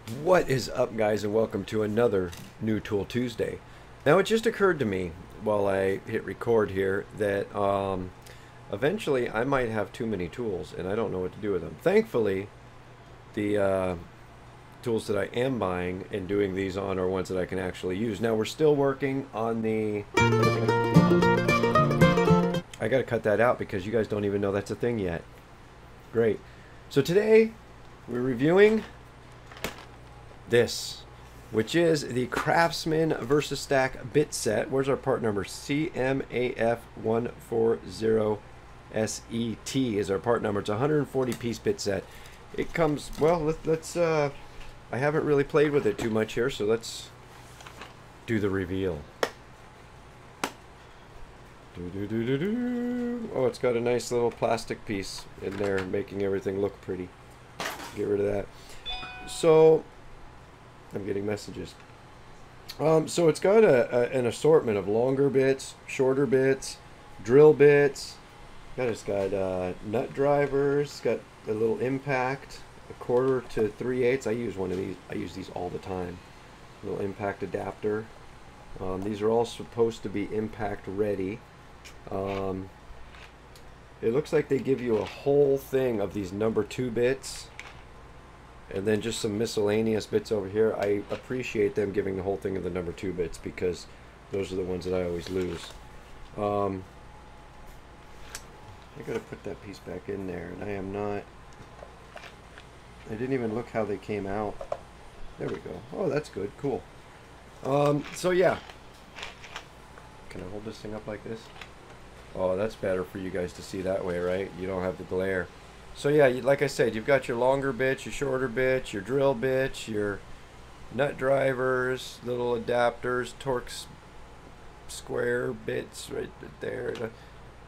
What is up, guys, and welcome to another New Tool Tuesday. Now, it just occurred to me while I hit record here that eventually I might have too many tools and I don't know what to do with them. Thankfully, the tools that I am buying and doing these on are ones that I can actually use. Now, we're still working on the... I gotta cut that out because you guys don't even know that's a thing yet. Great. So today, we're reviewing this, which is the Craftsman Versus Stack bit set. Where's our part number? CMAF140SET is our part number. It's a 140 piece bit set. It comes, well, let's I haven't really played with it too much here, so let's do the reveal. Oh, it's got a nice little plastic piece in there making everything look pretty. Get rid of that. So I'm getting messages. So it's got an assortment of longer bits, shorter bits, drill bits. It's got nut drivers. It's got a little impact, 1/4 to 3/8. I use one of these. I use these all the time. Little impact adapter. These are all supposed to be impact ready. It looks like they give you a whole thing of these number 2 bits. And then just some miscellaneous bits over here. I appreciate them giving the whole thing of the number 2 bits because those are the ones that I always lose. I gotta put that piece back in there, and I am not... I didn't even look how they came out. There we go. Oh, that's good. Cool. So yeah. Can I hold this thing up like this? Oh, that's better for you guys to see that way, right? You don't have the glare. So yeah, like I said, you've got your longer bits, your shorter bits, your drill bits, your nut drivers, little adapters, Torx square bits right there.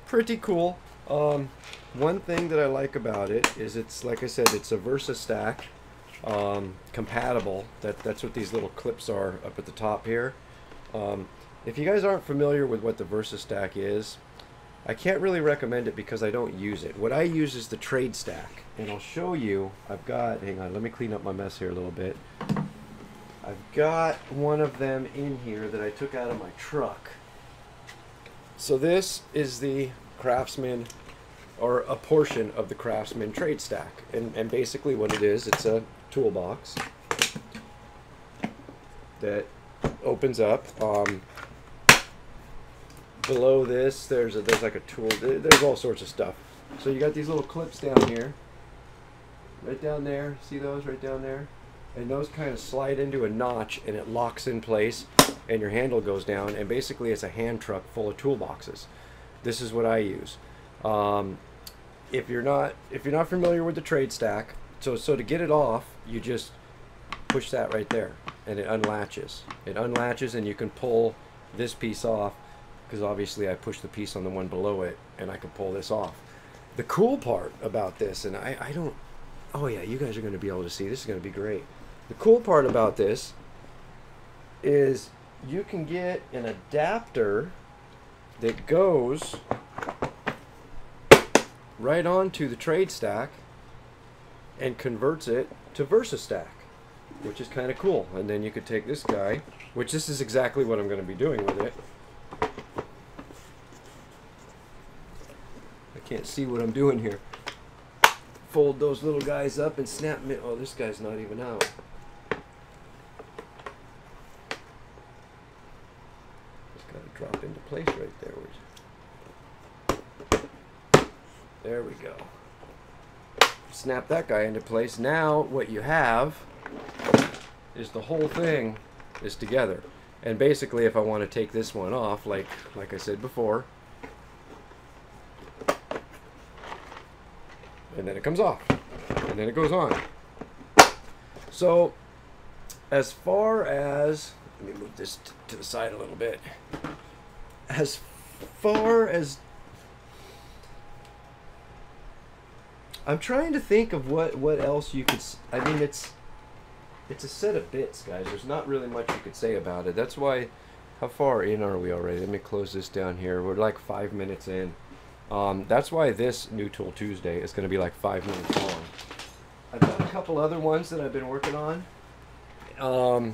Pretty cool. One thing that I like about it is it's, like I said, it's a Versus Stack compatible. That's what these little clips are up at the top here. If you guys aren't familiar with what the Versus Stack is, I can't really recommend it because I don't use it. What I use is the trade stack, and I'll show you. I've got, hang on, let me clean up my mess here a little bit. I've got one of them in here that I took out of my truck. So this is the Craftsman, or a portion of the Craftsman trade stack, and basically what it is, it's a toolbox that opens up. Below this, there's like a tool. There's all sorts of stuff. So you got these little clips down here, right down there. See those right down there? And those kind of slide into a notch, and it locks in place, and your handle goes down. And basically, it's a hand truck full of toolboxes. This is what I use. If you're not familiar with the trade stack, so to get it off, you just push that right there, and it unlatches. It unlatches, and you can pull this piece off. Because obviously I pushed the piece on the one below it, and I could pull this off. The cool part about this, and I don't... Oh yeah, you guys are going to be able to see. This is going to be great. The cool part about this is you can get an adapter that goes right onto the trade stack and converts it to Versus Stack, which is kind of cool. And then you could take this guy, which this is exactly what I'm going to be doing with it. Can't see what I'm doing here. Fold those little guys up and snap me. Oh, this guy's not even out. Just got to drop into place right there. There we go. Snap that guy into place. Now what you have is the whole thing is together. And basically, if I want to take this one off, like I said before, and then it comes off, and then it goes on. So, as far as, let me move this to the side a little bit. As far as, I'm trying to think of what else you could, I mean, it's a set of bits, guys. There's not really much you could say about it. That's why, how far in are we already? Let me close this down here. We're like 5 minutes in. That's why this New Tool Tuesday is going to be like 5 minutes long. I've got a couple other ones that I've been working on. I'm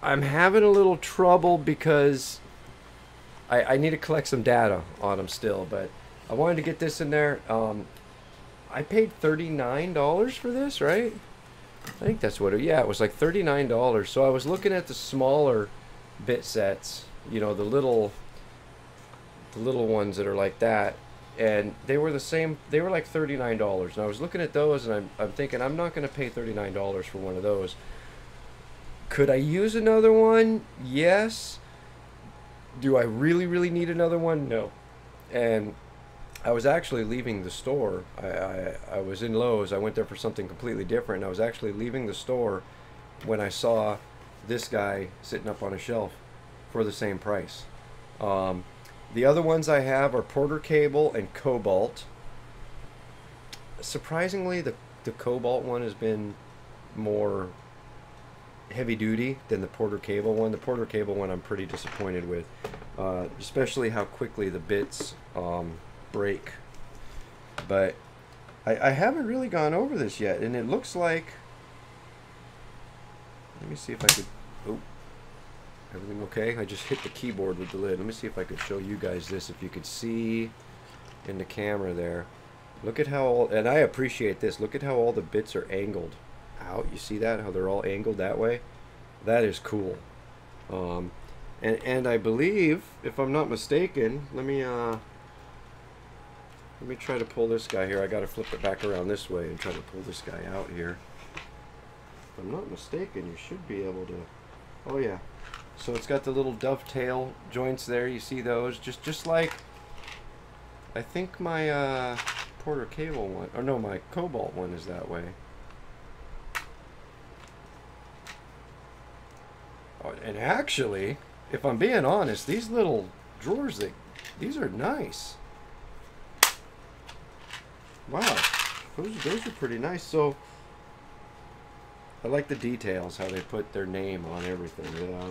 having a little trouble because I need to collect some data on them still, but I wanted to get this in there. I paid $39 for this, right? I think that's what yeah, it was like $39. So I was looking at the smaller bit sets, you know, the little ones that are like that, and they were the same. They were like $39, and I was looking at those, and I'm thinking I'm not going to pay $39 for one of those. Could I use another one? Yes. Do I really need another one? No. And I was actually leaving the store. I was in Lowe's. I went there for something completely different. And I was actually leaving the store when I saw this guy sitting up on a shelf for the same price. The other ones I have are Porter Cable and Cobalt. Surprisingly, the Cobalt one has been more heavy duty than the Porter Cable one. The Porter Cable one I'm pretty disappointed with, especially how quickly the bits break. But I haven't really gone over this yet, and it looks like, let me see if I could, oh, everything okay? I just hit the keyboard with the lid. Let me see if I could show you guys this, if you could see in the camera there. Look at how all, and I appreciate this, look at how all the bits are angled out. You see that, how they're all angled that way? That is cool. And I believe, if I'm not mistaken, let me try to pull this guy here. I gotta flip it back around this way and try to pull this guy out here. If I'm not mistaken, you should be able to, oh yeah, so it's got the little dovetail joints there. You see those, just like I think my Porter Cable one, or no, my Cobalt one is that way. And actually, if I'm being honest, these little drawers, these are nice. Wow, those are pretty nice. So I like the details, how they put their name on everything.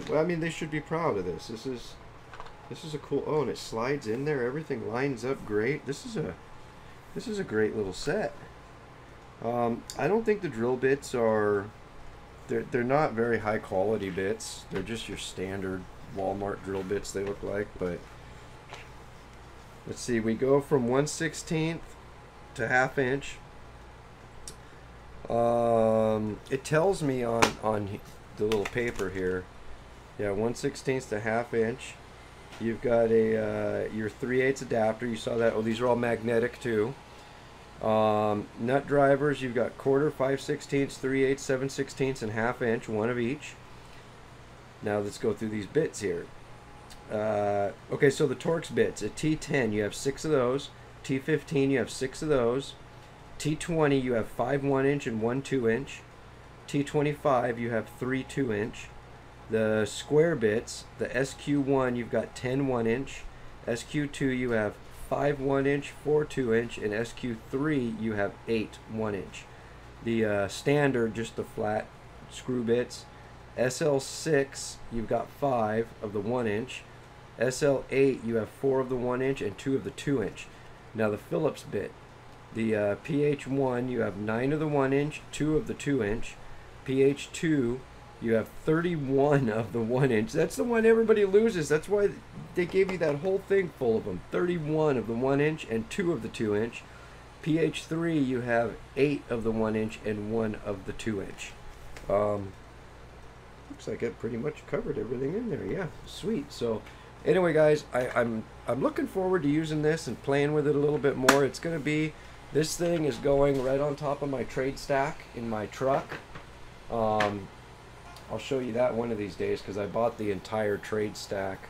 Well, I mean, they should be proud of this. This is a cool. Oh, and it slides in there. Everything lines up great. This is a great little set. I don't think the drill bits are. They're not very high quality bits. They're just your standard Walmart drill bits, they look like. But let's see, we go from 1/16 to 1/2 inch. It tells me on the little paper here, yeah, 1/16 to 1/2 inch. You've got a your 3/8 adapter. You saw that. Oh, these are all magnetic too. Nut drivers, you've got 1/4, 5/16, 3/8, 7/16, and 1/2 inch, one of each. Now let's go through these bits here. Okay, so the Torx bits, at T10 you have 6 of those, T15 you have 6 of those, T20 you have 5 1-inch and 1 2-inch, T25 you have 3 2-inch. The square bits, the SQ1 you've got 10 1-inch, SQ2 you have 5 1-inch, 4 2-inch, and SQ3 you have 8 1-inch. The standard, just the flat screw bits. SL6 you've got 5 of the 1-inch. SL8 you have 4 of the 1-inch and 2 of the 2-inch. Now the Phillips bit, the PH1 you have 9 of the 1-inch, 2 of the 2-inch. PH2 you have 31 of the 1-inch. That's the one everybody loses. That's why they gave you that whole thing full of them. 31 of the 1-inch and 2 of the 2-inch. PH3 you have 8 of the 1-inch and 1 of the 2-inch. Looks like it pretty much covered everything in there. Yeah, sweet. So anyway, guys, I'm looking forward to using this and playing with it a little bit more. It's going to be, this thing is going right on top of my trade stack in my truck. I'll show you that one of these days, because I bought the entire trade stack.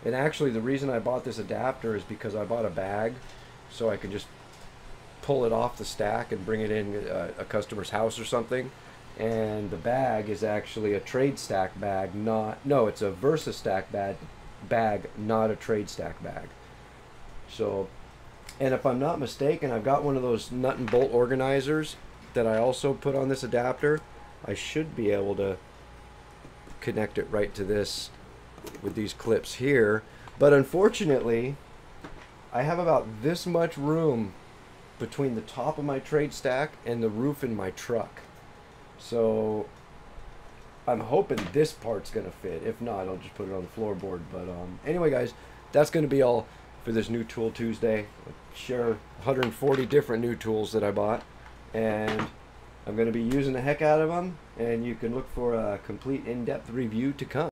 And actually the reason I bought this adapter is because I bought a bag so I could just pull it off the stack and bring it in a customer's house or something. And the bag is actually a trade stack bag, no, it's a Versa stack bag, not a trade stack bag. So, and if I'm not mistaken, I've got one of those nut and bolt organizers that I also put on this adapter. I should be able to connect it right to this with these clips here, but unfortunately I have about this much room between the top of my trade stack and the roof in my truck. So I'm hoping this part's going to fit. If not, I'll just put it on the floorboard. But anyway, guys, that's going to be all for this new Tool Tuesday. I'll share 140 different new tools that I bought. And I'm going to be using the heck out of them. And you can look for a complete in-depth review to come.